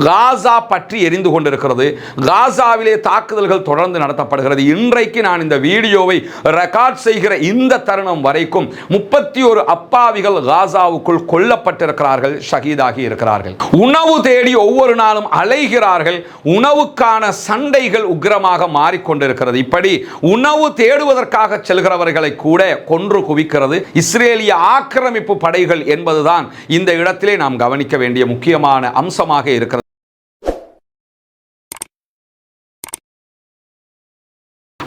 காசா பற்றி எரிந்து கொண்டிருக்கிறது. காசாவிலே தாக்குதல்கள் தொடர்ந்து நடத்தப்படுகிறது. இன்றைக்கு நான் இந்த வீடியோவை ரெக்கார்ட் செய்கிற இந்த தருணம் வரைக்கும் 31 அப்பாவிகள் காசாவுக்குள் கொல்லப்பட்டிருக்கிறார்கள், ஷஹீதாகி இருக்கிறார்கள். உணவு தேடி ஒவ்வொரு நாளும் அலைகிறார்கள். உணவுக்கான சண்டைகள் உக்கிரமாக மாறிக்கொண்டிருக்கிறது. இப்படி உணவு தேடுவதற்காக செல்கிறவர்களை கூட கொன்று குவிக்கிறது இஸ்ரேலிய ஆக்கிரமிப்பு படைகள் என்பதுதான் இந்த இடத்திலே நாம் கவனிக்க வேண்டிய முக்கியமான அம்சமாக இருக்கிறது.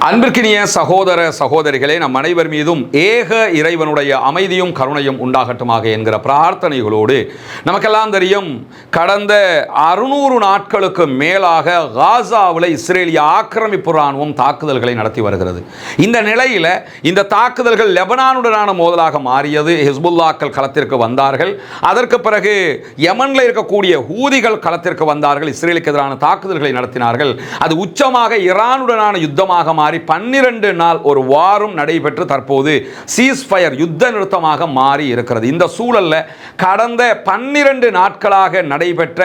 அன்பிற்கினிய சகோதர சகோதரிகளே, நம் அனைவர் மீதும் ஏக இறைவனுடைய அமைதியும் கருணையும் உண்டாகட்டுமாக என்கிற பிரார்த்தனைகளோடு, நமக்கெல்லாம் தெரியும், கடந்த 600 நாட்களுக்கு மேலாக காசாவில் இஸ்ரேலிய ஆக்கிரமிப்பு இராணுவம் தாக்குதல்களை நடத்தி வருகிறது. இந்த நிலையில் இந்த தாக்குதல்கள் லெபனானுடனான மோதலாக மாறியது. ஹிஸ்புல்லாக்கள் களத்திற்கு வந்தார்கள். அதற்கு பிறகு யமனில் இருக்கக்கூடிய ஹூதிகள் களத்திற்கு வந்தார்கள். இஸ்ரேலுக்கு எதிரான தாக்குதல்களை நடத்தினார்கள். அது உச்சமாக ஈரானுடனான யுத்தமாக மாறி 12 நாள் ஒரு வாரம் நடைபெற்று தற்போது சீஸ்ஃபயர் யுத்த நிறுத்தமாக மாறி இருக்கிறது. இந்த சூழல்ல கடந்த 12 நாட்களாக நடைபெற்ற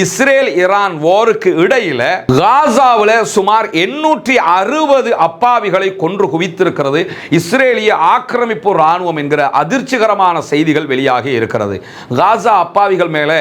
இஸ்ரேல் ஈரான் வாருக்கு இடையில காசாவில் சுமார் 860 அப்பாவிகளை கொன்று குவித்திருக்கிறது இஸ்ரேலிய ஆக்கிரமிப்பு இராணுவம் என்கிற அதிர்ச்சிகரமான செய்திகள் வெளியாகி இருக்கிறது. காசா அப்பாவிகள் மேலே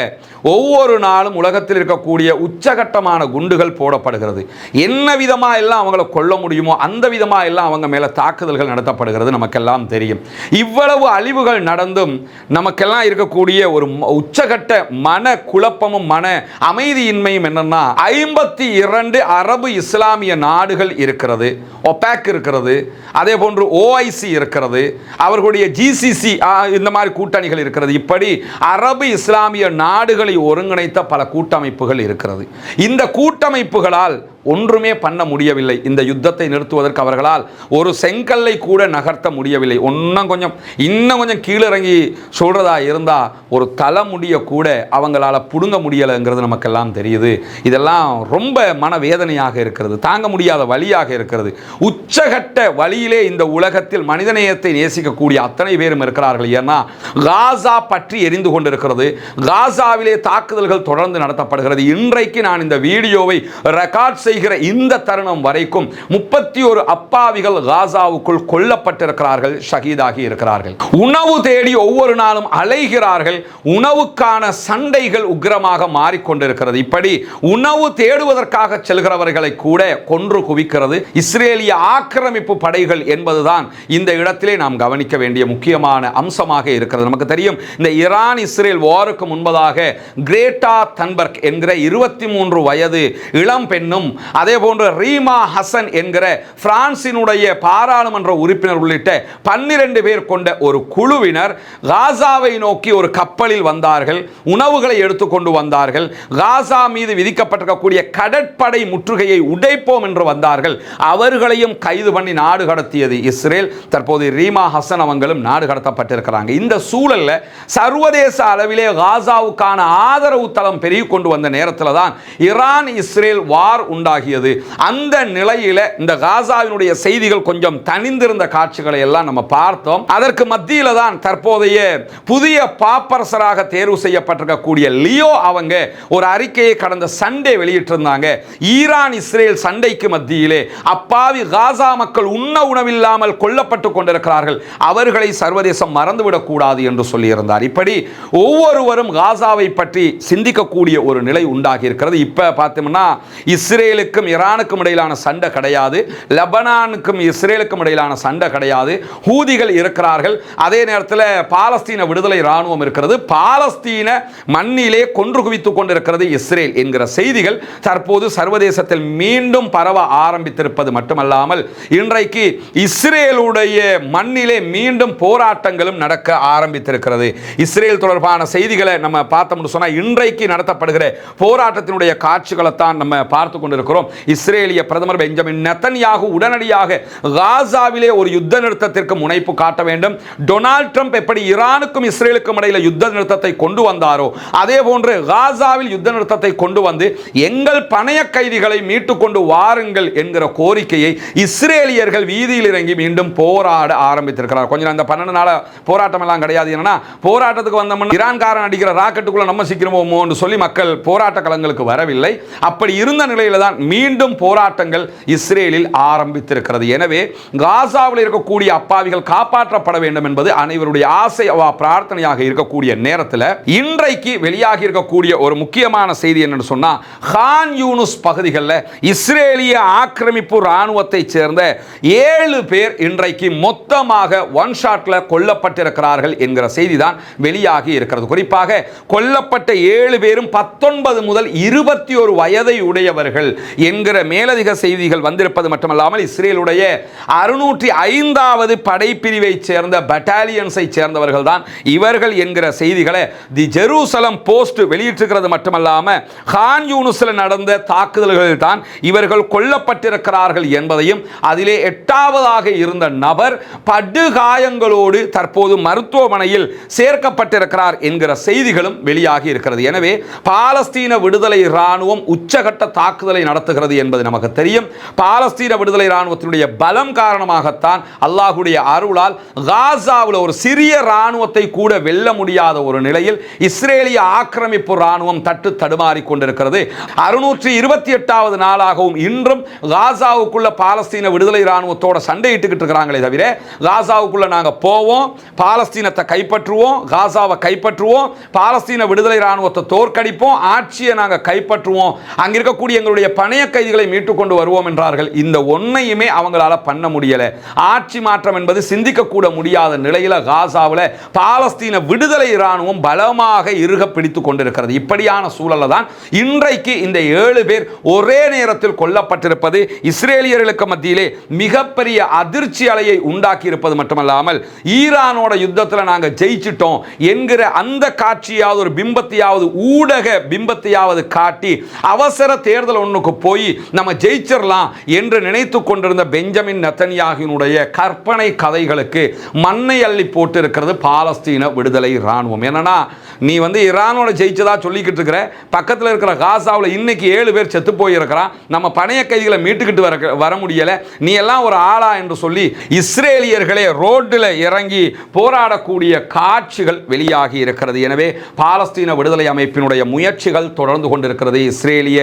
ஒவ்வொரு நாளும் உலகத்தில் இருக்கக்கூடிய உச்சகட்டமான குண்டுகள் போடப்படுகிறது. என்ன விதமா எல்லாம் அவங்களை கொல்ல முடியுமோ அந்த விதமா எல்லாம் அவங்க மேல தாக்குதல்கள் நடத்தப்படுகிறது. நமக்கெல்லாம் தெரியும். இவ்வளவு அழிவுகள் நடந்தும் நமக்கெல்லாம் இருக்கக்கூடிய ஒரு உச்சகட்ட மன குழப்பமும் மன அமைதியின்மையும் என்னன்னா, 52 அரபு இஸ்லாமிய நாடுகள் இருக்கிறது, ஒபேக் இருக்கிறது, அதே போன்று ஓஐசி இருக்கிறது, அவர்களுடைய ஜிசிசி இந்த மாதிரி கூட்டணிகள் இருக்கிறது. இப்படி அரபு இஸ்லாமிய நாடுகளை ஒருங்கிணைத்த பல கூட்டமைப்புகள் இருக்கிறது. இந்த கூட்டமைப்புகளால் ஒன்றுமே பண்ண முடியவில்லை. இந்த யுத்தத்தை நிறுத்துவதற்கு அவர்களால் ஒரு செங்கல்லை கூட நகர்த்த முடியவில்லை. இன்னும் கொஞ்சம் கீழிறங்கி சொல்றதா இருந்தா ஒரு தலைமுடிய கூட அவங்களால புடுங்க முடியலைங்கிறது நமக்கெல்லாம் தெரியுது. இதெல்லாம் ரொம்ப மனவேதனையாக இருக்கிறது, தாங்க முடியாத வழியாக இருக்கிறது. உச்சகட்ட வழியிலே இந்த உலகத்தில் மனிதநேயத்தை நேசிக்கக்கூடிய அத்தனை பேரும் இருக்கிறார்கள். ஏன்னா காசா பற்றி எரிந்து கொண்டிருக்கிறது. காசாவிலே தாக்குதல்கள் தொடர்ந்து நடத்தப்படுகிறது. இன்றைக்கு நான் இந்த வீடியோவை ரெக்கார்ட் செய்கிற இந்த தருணம் வரைக்கும் 31 அப்பாவிகள் காசாவுக்குள் கொல்லப்பட்டிருக்கிறார்கள், ஷஹீதாகி இருக்கிறார்கள். உணவு தேடி ஒவ்வொரு நாளும் அலைகிறார்கள். உணவுக்கான சண்டைகள் உக்கிரமாக மாறிக்கொண்டிருக்கிறது. இப்படி உணவு தேடுவதற்காக செல்கிறவர்களை கூட கொன்று குவிக்கிறது இஸ்ரேலிய ஆக்கிரமிப்பு படைகள் என்பதுதான் இந்த இடத்திலே நாம் கவனிக்க வேண்டிய முக்கியமான அம்சமாக இருக்கிறது. நமக்கு தெரியும், இந்த ஈரான் இஸ்ரேல் வாருக்கு முன்பதாக கிரேட்டா தன்பர்க் என்கிற 23 வயது இளம் பெண்ணும், அதே போன்று ரீமா ஹசன் என்கிற பிரான்சினுடைய பாராளுமன்ற உறுப்பினர் உள்ளிட்ட 12 பேர் கொண்ட ஒரு குழுவினர் காசாவை நோக்கி ஒரு கப்பலில் வந்தார்கள். உணவுகளை எடுத்துக்கொண்டு வந்தார்கள். காசா மீது விதிக்கப்பட்டிருக்கக்கூடிய கடற்படை முற்றுகையை உடைப்போம் என்று வந்தார்கள். அவர்களையும் கைது பண்ணி நாடு கடத்தியது இஸ்ரேல். தற்போது ரீமா ஹசன் அவங்களும் நாடு கடத்தப்பட்டிருக்கிறாங்க. இந்த சூழல்ல சர்வதேச அளவிலே காசாவுக்கான ஆதரவு தளம் பெருகி கொண்டு வந்த நேரத்தில் தான் ஈரான் இஸ்ரேல் வார் உண்டாகியது. அந்த நிலையில இந்த காசாவினுடைய செய்திகள் கொஞ்சம் தனிந்திருந்த காட்சிகளை எல்லாம் நம்ம பார்த்தோம். அதற்கு மத்தியில தான் தற்போதைய புதிய பாப்பரசராக தேர்வு செய்யப்பட்டிருக்கக்கூடிய லியோ அவங்க ஒரு அறிக்கையை கடந்த சண்டே வெளியிட்டிருந்தாங்க. ஈரான் இஸ்ரேல் சண்டைக்கு மத்தியிலே அப்பாவி காசா மக்கள் உண்ண உணவில்லாமல் கொல்லப்பட்டு கொண்டிருக்கிறார்கள், அவர்களை சர்வதேசம் மறந்துவிடக் கூடாது என்று சொல்லியிருந்தார். இப்படி ஒவ்வொருவரும் காசாவை பற்றி சிந்திக்கக்கூடிய ஒரு நிலை உண்டாகி இருக்கிறது. இப்ப பார்த்தோம்னா இஸ்ரேலுக்கும் ஈரானுக்கும் இடையிலான சண்டை கிடையாது, லெபனானுக்கும் இஸ்ரேலுக்கும் இடையிலான சண்டை கிடையாது. ஹூதிகள் இருக்கிறார்கள், அதே நேரத்தில் பாலஸ்தீன விடுதலை ராணுவம் இருக்கிறது. பாலஸ்தீன மண்ணிலே கொன்று குவித்துக் கொண்டிருக்கிறது இஸ்ரேல் என்கிற செய்திகள் தற்போது சர்வதேசத்தில் மீண்டும் பரவ ஆரம்பித்திருப்பது மட்டுமல்லாமல் இன்றைக்கு இஸ்ரேலுடைய மண்ணிலே மீண்டும் போராட்டங்களும் நடக்க ஆரம்பித்திருக்கிறது. இஸ்ரேல் தொடர்பான செய்திகளை நம்ம பார்த்தோம்னு சொன்னா, இன்றைக்கு நடத்தப்படுகிற போராட்டத்தினுடைய காட்சிகளை தான் நம்ம பார்த்து கொண்டிருக்கிறோம். பார்த்திருக்கிறோம். இஸ்ரேலிய பிரதமர் பெஞ்சமின் நெத்தன்யாகு உடனடியாக காசாவிலே ஒரு யுத்த நிறுத்தத்திற்கு முனைப்பு காட்ட வேண்டும். டொனால்ட் ட்ரம்ப் எப்படி ஈரானுக்கும் இஸ்ரேலுக்கும் இடையில் யுத்த நிறுத்தத்தை கொண்டு வந்தாரோ அதே போன்று காசாவில் யுத்த நிறுத்தத்தை கொண்டு வந்து எங்கள் பணைய கைதிகளை மீட்டுக் கொண்டு வாருங்கள் என்கிற கோரிக்கையை இஸ்ரேலியர்கள் வீதியில் இறங்கி மீண்டும் போராட ஆரம்பித்திருக்கிறார். கொஞ்சம் அந்த 12 நாள் போராட்டம் எல்லாம் கிடையாது. என்னன்னா போராட்டத்துக்கு வந்தோம்னா ஈரான்காரன் அடிக்கிற ராக்கெட்டுக்குள்ள நம்ம சிக்கிறோமோ என்று சொல்லி மக்கள் போராட்ட களங்களுக்கு வரவில்லை. அப்படி இருந்த நிலையில தான் மீண்டும் போராட்டங்கள் இஸ்ரேலில் ஆரம்பித்திருக்கிறது. எனவே காசாவில் இருக்கக்கூடிய அப்பாவிகள் காப்பாற்றப்பட வேண்டும் என்பது அனைவருடைய ஆசை பிரார்த்தனையாக இருக்கக்கூடிய நேரத்தில் இன்றைக்கு வெளியாகி இருக்கக்கூடிய ஒரு முக்கியமான செய்தி என்னன்னு சொன்னா, கான் யூனுஸ் பகுதிகளில் இஸ்ரேலிய ஆக்கிரமிப்பு ராணுவத்தை சேர்ந்த 7 பேர் இன்றைக்கு மொத்தமாக ஒன் ஷாட்ல கொல்லப்பட்டிருக்கிறார்கள் என்கிற செய்தி தான் வெளியாகி இருக்கிறது. குறிப்பாக கொல்லப்பட்ட 7 பேரும் 19 முதல் 21 வயதை உடையவர்கள் என்கிற மேலதிக செய்திகள் வந்திருப்பது மட்டுமல்லாமல் இஸ்ரேலுடைய 605வது படைப்பிரிவை சேர்ந்த பட்டாலியன்ஸை சேர்ந்தவர்கள் தான் இவர்கள் என்கிற செய்திகளை தி ஜெருசலம் போஸ்ட் வெளியிட்டிருக்கிறது மட்டுமல்லாமல் கான் யூனுஸில் நடந்த தாக்குதல்களில் தான் இவர்கள் கொல்லப்பட்டிருக்கிறார்கள் என்பதையும் அதிலே 8வதாக இருந்த நபர் படுகாயங்களோடு தற்போது மருத்துவமனையில் சேர்க்கப்பட்டிருக்கிறார் என்கிற செய்திகளும் வெளியாகி இருக்கிறது. எனவே பாலஸ்தீன விடுதலை இராணுவம் உச்சகட்ட தாக்குதலை நடத்துகிறது என்பது நமக்கு தெரியும். பாலஸ்தீன விடுதலை இராணுவத்தினுடைய பலம் காரணமாகத்தான் அல்லாஹ்வுடைய அருளால் காசாவில் ஒரு சிறிய இராணுவத்தை கூட வெல்ல முடியாத ஒரு நிலையில் இஸ்ரேலிய ஆக்கிரமிப்பு இராணுவம் தட்டு தடுமாறி கொண்டிருக்கிறது. 628வது நாளாகவும் இன்றும் காசாவுக்குள்ள பாலஸ்தீன விடுதலை இராணுவத்தோட சண்டையிட்டுக்கிட்டு இருக்கிறாங்களே தவிர காசாவுக்குள்ள நாங்க போவோம், பாலஸ்தீனத்தை கைப்பற்றுவோம், காசாவை கைப்பற்றுவோம், பாலஸ்தீன விடுதலை இராணுவத்தை தோற்கடிப்போம், ஆட்சியை நாங்க கைப்பற்றுவோம், அங்க இருக்கக்கூடிய எங்களுடைய பணைய கைதிகளை மீட்டுக் கொண்டு வருவோம் என்றார்கள். இந்த ஒன்னையுமே அவங்களால பண்ண முடியல. ஆட்சி மாற்றம் என்பது சிந்திக்க கூட முடியாத நிலையில காசாவில் பாலஸ்தீன விடுதலை இராணுவம் பலமாக இறுக பிடித்துக் கொண்டிருக்கிறது. இப்படியான சூழல்ல தான் இன்றைக்கு இந்த 7 பேர் ஒரே நேரத்தில் கொல்லப்பட்டிருப்பது இஸ்ரேலியர்களுக்கு மத்தியிலே மிகப்பெரிய அதிர்ச்சி அலையை உண்டாக்கி இருப்பது மட்டுமல்லாமல் ஈரானோட யுத்தத்தில் நாங்கள் ஜெயிச்சிட்டோம் என்கிற அந்த காட்சியாவது ஒரு பிம்பத்தையாவது ஊடக பிம்பத்தையாவது காட்டி அவசர தேர்தல் ஒன்றுக்கு போய் நம்ம ஜெயிச்சிடலாம் என்று நினைத்து கொண்டிருந்த பெஞ்சமின் நெத்தன்யாகுவினுடைய கற்பனை கதைகளுக்கு மண்ணை அள்ளி போட்டு இருக்கிறது பாலஸ்தீன விடுதலை இராணுவம். என்னன்னா நீ ஈரானோட ஜெயிச்சதா சொல்லிக்கிட்டு இருக்கிற, பக்கத்தில் இருக்கிற காசாவில் இன்னைக்கு 7 பேர் செத்து போயிருக்கிறான், நம்ம பணைய கைதிகளை மீட்டுக்கிட்டு வர முடியல, நீ எல்லாம் ஒரு ஆளா என்று சொல்லி இஸ்ரேலியர்களே ரோட்டில் இறங்கி போராடக்கூடிய காட்சிகள் வெளியாகி இருக்கிறது. எனவே பாலஸ்தீன விடுதலை அமைப்பினுடைய முயற்சிகள் தொடர்ந்து கொண்டிருக்கிறது. இஸ்ரேலிய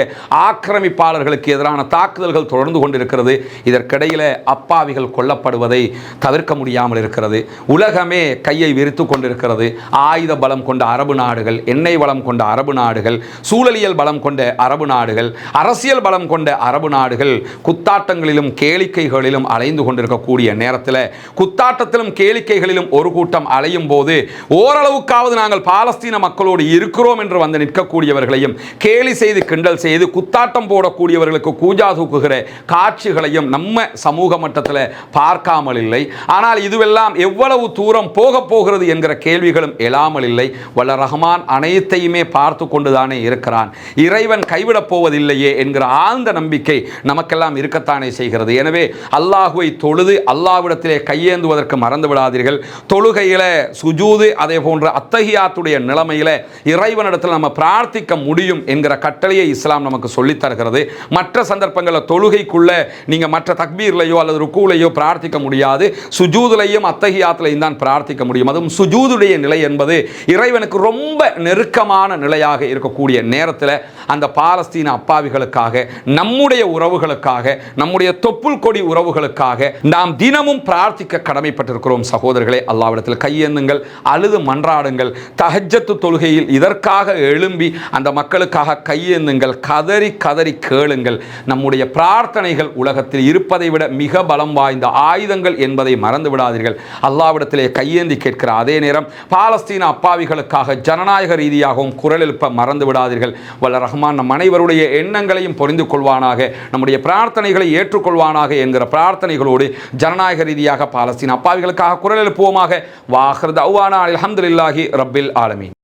ஆக்கிரமிப்பாளர்களுக்கு எதிரான தாக்குதல்கள் தொடர்ந்து கொண்டிருக்கிறது. இதற்கிடையில் அப்பாவிகள் கொல்லப்படுவதை தவிர்க்க முடியாமல் இருக்கிறது. உலகமே கையை விரித்து கொண்டிருக்கிறது. ஆயுத பலம் கொண்ட அரபு நாடுகள், எண்ணெய் வளம் கொண்ட அரபு நாடுகள், சூழலியல் பலம் கொண்ட அரபு நாடுகள், அரசியல் பலம் கொண்ட அரபு நாடுகள் குத்தாட்டங்களிலும் கேளிக்கைகளிலும் அலைந்து கொண்டிருக்கக்கூடிய நேரத்தில் குத்தாட்டத்திலும் கேளிக்கைகளிலும் ஒரு கூட்டம் அலையும் போது ஓரளவுக்காவது நாங்கள் பாலஸ்தீன மக்களோடு இருக்கிறோம் என்று வந்து நிற்கக்கூடியவர்களையும் கேலி செய்து கிண்டல் செய்து குத்தாட்டம் போடக்கூடியவர்களுக்கு கூஜா தூக்குகிற காட்சிகளையும் நம்ம சமூக மட்டத்தில் பார்க்காமல் இல்லை. ஆனால் இதுவெல்லாம் எவ்வளவு தூரம் போக போகிறது என்கிற கேள்விகளும் எழாமல் இல்லை. வல்ல ரஹ்மான் அனைத்தையுமே பார்த்து கொண்டுதானே இருக்கிறான். இறைவன் கைவிடப் போவதில்லையே என்கிற ஆழ்ந்த நம்பிக்கை நமக்கெல்லாம் இருக்கத்தானே செய்கிறது. எனவே அல்லாஹுவை தொழுது அல்லாஹ்விடத்திலே கையேந்துவதற்கு மறந்து விடாதீர்கள். தொழுகையில சுஜூது அதே போன்ற அத்தஹியாத்துடைய நிலைமையில இறைவனிடத்தில் நம்ம பிரார்த்திக்க முடியும் என்கிற கட்டளையை இஸ்லாம் நமக்கு சொல்லித் தருகிறது. மற்ற சந்தர்ப்பங்களில் தொழுகைக்குள்ள நீங்க மற்ற தக்பீர்லையோ அல்லது ருக்கூலையோ பிரார்த்திக்க முடியாது. சுஜூதுலையும் அத்தஹியாத்துலையும் தான் பிரார்த்திக்க முடியும். அதுவும் சுஜூதுடைய நிலை என்பது இறைவனுக்கு ரொம்ப நெருக்கமான நிலையாக இருக்கக்கூடிய நேரத்தில் அந்த பாலஸ்தீன அப்பாவிகளுக்காக, நம்முடைய உறவுகளுக்காக, நம்முடைய தொப்புள் கொடி உறவுகளுக்காக நாம் தினமும் பிரார்த்திக்க கடமைப்பட்டிருக்கிறோம். சகோதரர்களே, அல்லாஹ்விடத்தில் கையேந்துங்கள், அழுது மன்றாடுங்கள். தஹஜ்ஜத்து தொழுகையில் இதற்காக எழும்பி அந்த மக்களுக்காக கையேந்துங்கள், கதறி கதறி கேளுங்கள். நம்முடைய பிரார்த்தனைகள் உலகத்தில் இருப்பதை விட மிக பலம் வாய்ந்த ஆயுதங்கள் என்பதை மறந்து விடாதீர்கள். அல்லாஹ்விடத்திலே கையேந்தி கேட்கிற அதே நேரம் பாலஸ்தீன அப்பாவிகளுக்காக ஜனநாயக ரீதியாகவும் குரல் எழுப்ப மறந்து விடாதீர்கள். வல்ல ரஹ்மான் நம் அனைவருடைய எண்ணங்களையும் புரிந்து கொள்வானாக, நம்முடைய பிரார்த்தனைகளை ஏற்றுக்கொள்வானாக என்கிற பிரார்த்தனைகளோடு ஜனநாயக ரீதியாக பாலஸ்தீன அப்பாவிகளுக்காக குரல் எழுப்புவோமாக. வாஹிர் தஅவானா அல்ஹம்துலில்லாஹி ரப்பில் ஆலமீன்.